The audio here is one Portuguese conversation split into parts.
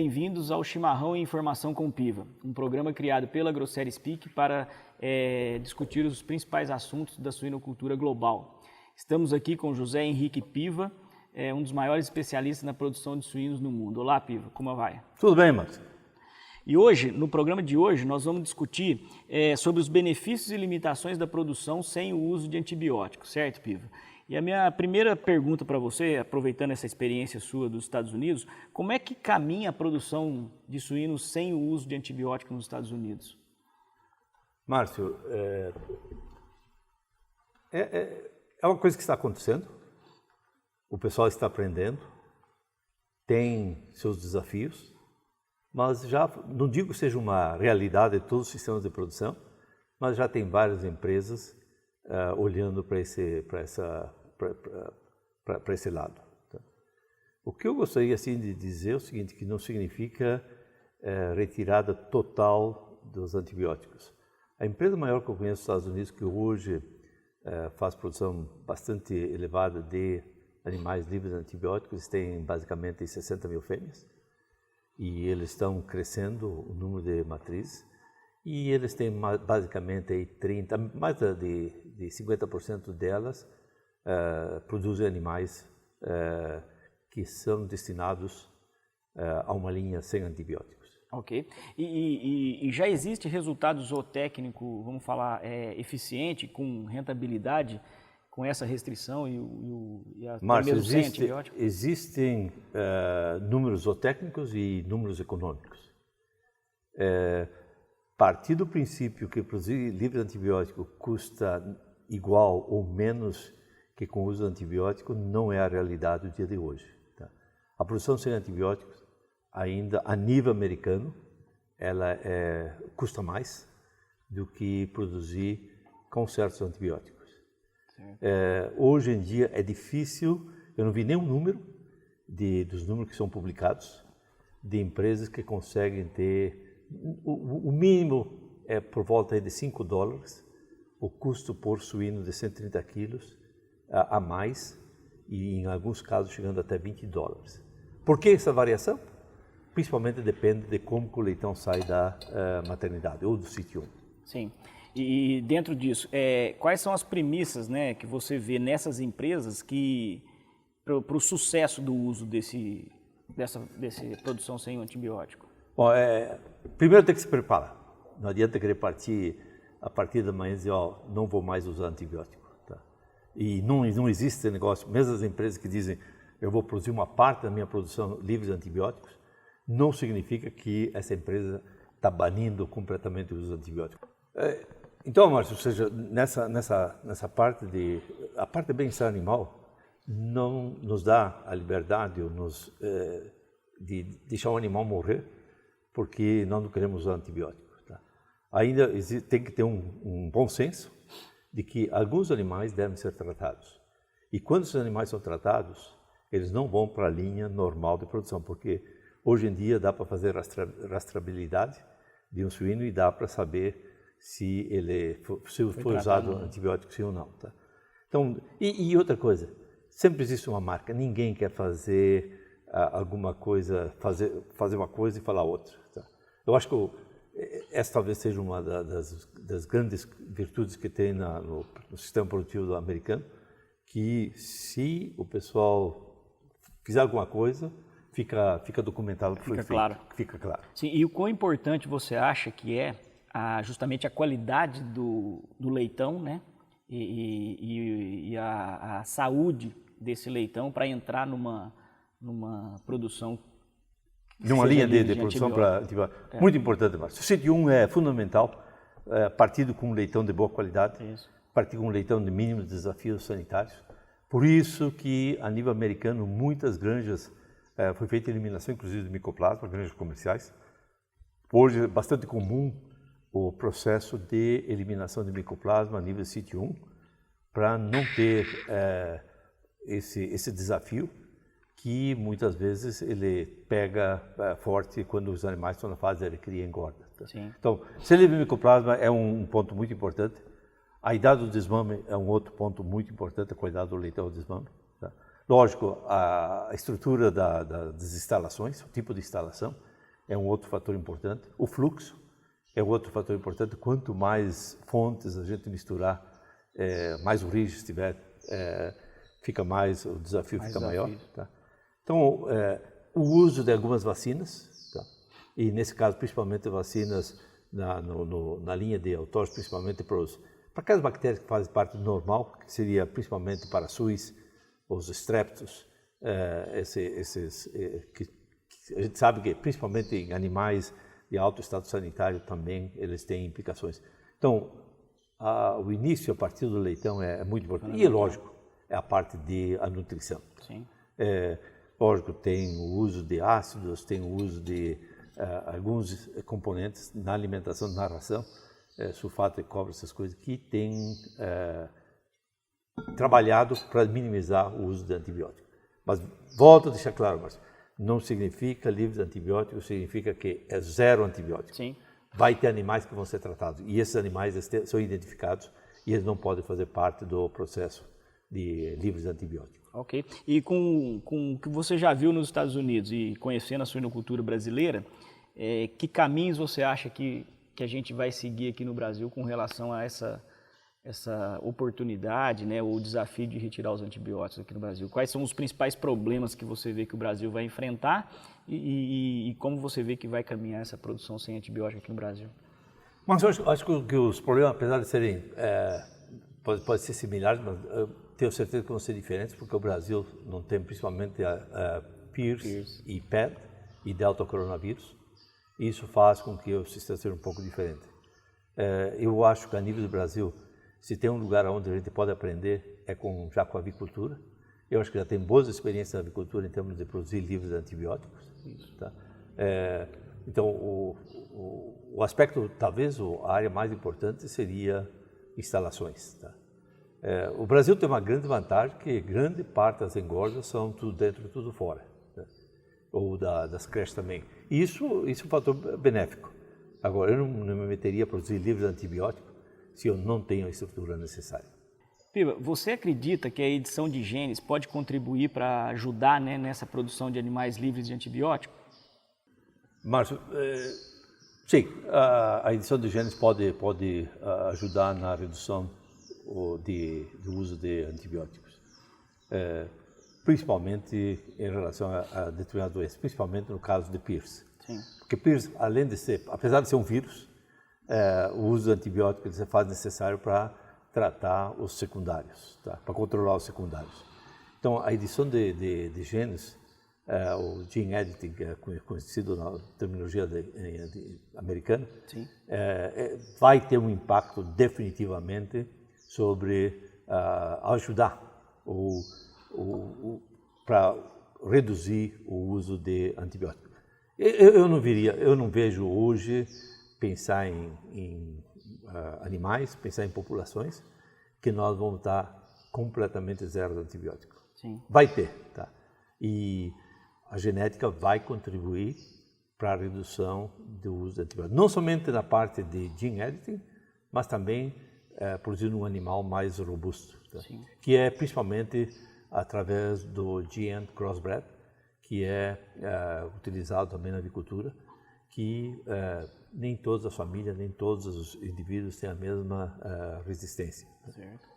bem-vindos ao Chimarrão e Informação com Piva, um programa criado pela Grossery Speak para discutir os principais assuntos da suinocultura global. Estamos aqui com José Henrique Piva, um dos maiores especialistas na produção de suínos no mundo. Olá, Piva, como vai? Tudo bem, Max. E hoje, no programa de hoje, nós vamos discutir sobre os benefícios e limitações da produção sem o uso de antibióticos, certo, Piva? E a minha primeira pergunta para você, aproveitando essa experiência sua dos Estados Unidos, como é que caminha a produção de suínos sem o uso de antibióticos nos Estados Unidos? Márcio, é uma coisa que está acontecendo, o pessoal está aprendendo, tem seus desafios, mas já, não digo que seja uma realidade de todos os sistemas de produção, mas já tem várias empresas olhando para esse lado. Tá? O que eu gostaria assim, de dizer é o seguinte, que não significa retirada total dos antibióticos. A empresa maior que eu conheço nos Estados Unidos, que hoje faz produção bastante elevada de animais livres de antibióticos, tem basicamente 60 mil fêmeas, e eles estão crescendo o número de matrizes, e eles têm basicamente aí mais de 50% delas produzem animais que são destinados a uma linha sem antibióticos. Ok. E já existe resultado zootécnico, vamos falar, eficiente, com rentabilidade, com essa restrição e a Márcio, sem antibiótico? Existem números zootécnicos e números econômicos. Partir do princípio que produzir livre de antibiótico custa igual ou menos que com o uso de antibiótico não é a realidade do dia de hoje. Tá? A produção sem antibióticos, ainda a nível americano, ela custa mais do que produzir com certos antibióticos. Hoje em dia é difícil, eu não vi nenhum número dos números que são publicados de empresas que conseguem ter, o mínimo é por volta de $5, o custo por suíno de 130 quilos a mais, e em alguns casos chegando até $20. Por que essa variação? Principalmente depende de como o leitão sai da maternidade ou do sítio 1. Sim. E dentro disso, quais são as premissas, né, que você vê nessas empresas para o sucesso do uso dessa produção sem antibiótico? Bom, primeiro tem que se preparar. Não adianta querer partir a partir da manhã e dizer, não vou mais usar antibiótico. Tá? E não existe esse negócio, mesmo as empresas que dizem, eu vou produzir uma parte da minha produção livre de antibióticos, não significa que essa empresa está banindo completamente o uso de antibióticos. Então, Márcio, ou seja, nessa parte a parte de bem-estar animal não nos dá a liberdade de deixar o animal morrer porque nós não queremos usar antibiótico. Tá? Ainda tem que ter um bom senso de que alguns animais devem ser tratados. E quando esses animais são tratados, eles não vão para a linha normal de produção, porque hoje em dia dá para fazer rastreabilidade de um suíno e dá para saber se foi usado antibiótico sim ou não. Tá? Então, e outra coisa, sempre existe uma marca, ninguém quer fazer alguma coisa, fazer uma coisa e falar outra. Tá? Eu acho que essa talvez seja uma das grandes virtudes que tem no sistema produtivo americano, que se o pessoal fizer alguma coisa, fica documentado que foi feito. Claro. Fica claro. Sim, e o quão importante você acha que justamente a qualidade do leitão, né? E a saúde desse leitão para entrar numa produção. Numa linha de produção para antibiótico. Muito importante, Márcio. O sítio 1 é fundamental, partido com um leitão de boa qualidade, partido com um leitão de mínimos desafios sanitários. Por isso que, a nível americano, muitas granjas, foi feita eliminação, inclusive, de micoplasma, granjas comerciais. Hoje é bastante comum o processo de eliminação de micoplasma a nível sítio 1, para não ter esse desafio que muitas vezes ele pega forte quando os animais estão na fase de cria e engorda. Tá? Então, se eliminar micoplasma é um ponto muito importante. A idade do desmame é um outro ponto muito importante, a qualidade do leitão do desmame. Tá? Lógico, a estrutura das instalações, o tipo de instalação, é um outro fator importante. O fluxo é outro fator importante. Quanto mais fontes a gente misturar, mais origens tiver, fica mais, o desafio fica maior. Tá? Então, o uso de algumas vacinas, tá? E nesse caso, principalmente vacinas na linha de autógenos, principalmente para aquelas bactérias que fazem parte do normal, que seria principalmente para a suis, os streptos, que a gente sabe que principalmente em animais de alto estado sanitário também eles têm implicações. Então, o início a partir do leitão é muito importante. E é lógico, é a parte da nutrição. Sim. Lógico, tem o uso de ácidos, tem o uso de alguns componentes na alimentação, na ração, sulfato de cobre, essas coisas, que tem trabalhado para minimizar o uso de antibióticos. Mas volto a deixar claro, Márcio, não significa livre de antibióticos, significa que é zero antibiótico. Sim. Vai ter animais que vão ser tratados e esses animais são identificados e eles não podem fazer parte do processo de livres de antibióticos. Ok. E com o que você já viu nos Estados Unidos e conhecendo a suinocultura brasileira, que caminhos você acha que a gente vai seguir aqui no Brasil com relação a essa oportunidade, né, o desafio de retirar os antibióticos aqui no Brasil? Quais são os principais problemas que você vê que o Brasil vai enfrentar e como você vê que vai caminhar essa produção sem antibiótico aqui no Brasil? Mas eu acho que os problemas, apesar de serem, pode ser similares, mas eu tenho certeza que vão ser diferentes, porque o Brasil não tem principalmente a PIRS e PED e Delta coronavírus. Isso faz com que o sistema seja um pouco diferente. Eu acho que a nível do Brasil, se tem um lugar onde a gente pode aprender, já com a avicultura. Eu acho que já tem boas experiências na avicultura em termos de produzir livres de antibióticos. Tá? Então, o aspecto, talvez a área mais importante seria instalações. Tá? O Brasil tem uma grande vantagem, que grande parte das engordas são tudo dentro e tudo fora. Tá? Ou das creches também. E isso é um fator benéfico. Agora, eu não me meteria a produzir livres de antibióticos se eu não tenho a estrutura necessária. Piva, você acredita que a edição de genes pode contribuir para ajudar, né, nessa produção de animais livres de antibiótico? Márcio, sim, a edição de genes pode ajudar na redução do uso de antibióticos, principalmente em relação a determinadas doenças, principalmente no caso de PIRS. Sim. Porque PIRS, além de ser, apesar de ser um vírus, o uso de antibióticos se faz necessário para tratar os secundários, tá? Para controlar os secundários. Então, a edição de genes, o gene editing, que é conhecido na terminologia americana, vai ter um impacto definitivamente sobre ajudar para reduzir o uso de antibióticos. Eu não vejo hoje pensar em animais, pensar em populações, que nós vamos estar completamente zero de antibiótico. Sim. Vai ter, tá? E a genética vai contribuir para a redução do uso de antibióticos. Não somente na parte de gene editing, mas também produzindo um animal mais robusto, tá? Que é principalmente através do GN crossbred, que é utilizado também na avicultura, que nem todas as famílias, nem todos os indivíduos têm a mesma resistência. Certo.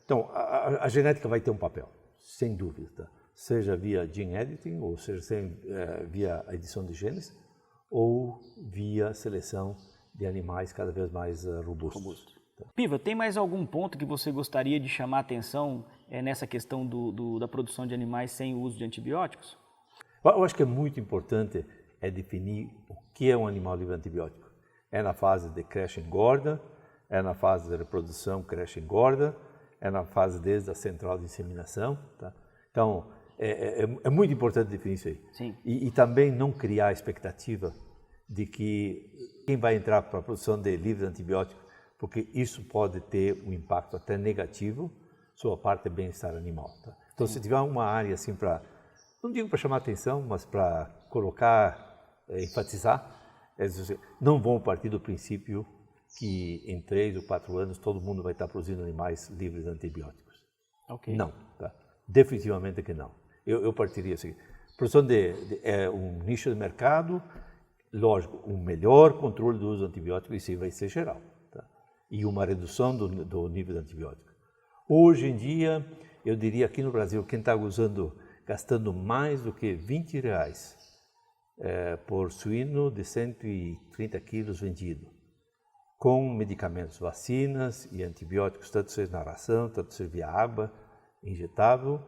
Então, a genética vai ter um papel, sem dúvida, tá? Seja via gene editing, ou seja via a edição de genes, ou via seleção de animais cada vez mais robustos. Tá? Piva, tem mais algum ponto que você gostaria de chamar a atenção nessa questão da produção de animais sem o uso de antibióticos? Eu acho que é muito importante definir o que é um animal livre de antibiótico. É na fase de creche e engorda, é na fase de reprodução, creche e engorda, é na fase desde a central de inseminação. Tá? Então, é muito importante definir isso aí. Sim. E também não criar a expectativa de que quem vai entrar para a produção de livre de antibiótico, porque isso pode ter um impacto até negativo sobre a parte do bem-estar animal. Tá? Então, se tiver uma área assim para, não digo para chamar atenção, mas para colocar, enfatizar, não vão partir do princípio que em 3 ou 4 anos todo mundo vai estar produzindo animais livres de antibióticos. Okay. Não, tá? Definitivamente que não. Eu partiria assim. Produção é um nicho de mercado, lógico, um melhor controle do uso do antibiótico, isso aí vai ser geral, tá? E uma redução do nível de antibiótico. Hoje em dia, eu diria aqui no Brasil, quem está gastando mais do que R$20 por suíno de 130 quilos vendido, com medicamentos, vacinas e antibióticos, tanto seja na ração, tanto seja via água, injetável,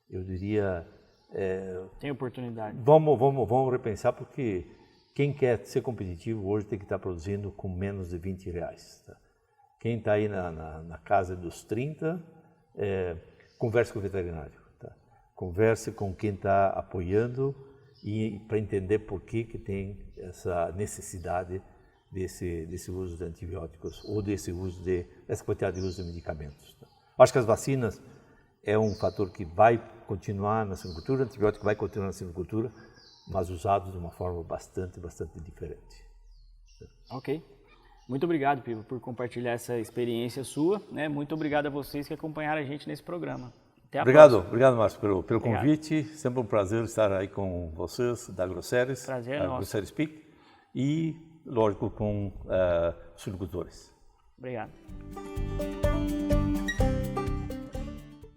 eu diria... Tem oportunidade. Vamos repensar, porque quem quer ser competitivo hoje tem que estar produzindo com menos de R$20. Tá? Quem está aí na casa dos 30, converse com o veterinário. Tá? Converse com quem está apoiando e para entender por que tem essa necessidade desse uso de antibióticos ou dessa quantidade de uso de medicamentos. Tá? Acho que as vacinas é um fator que vai continuar na silvicultura, o antibiótico vai continuar na silvicultura, mas usado de uma forma bastante diferente. Ok. Muito obrigado, Piva, por compartilhar essa experiência sua, né? Muito obrigado a vocês que acompanharam a gente nesse programa. Até a próxima. Obrigado, Márcio, pelo convite. Sempre um prazer estar aí com vocês, da AgroSéries, Prazer é da nosso. AgroSéries Peak, e, lógico, com os silvicultores. Obrigado.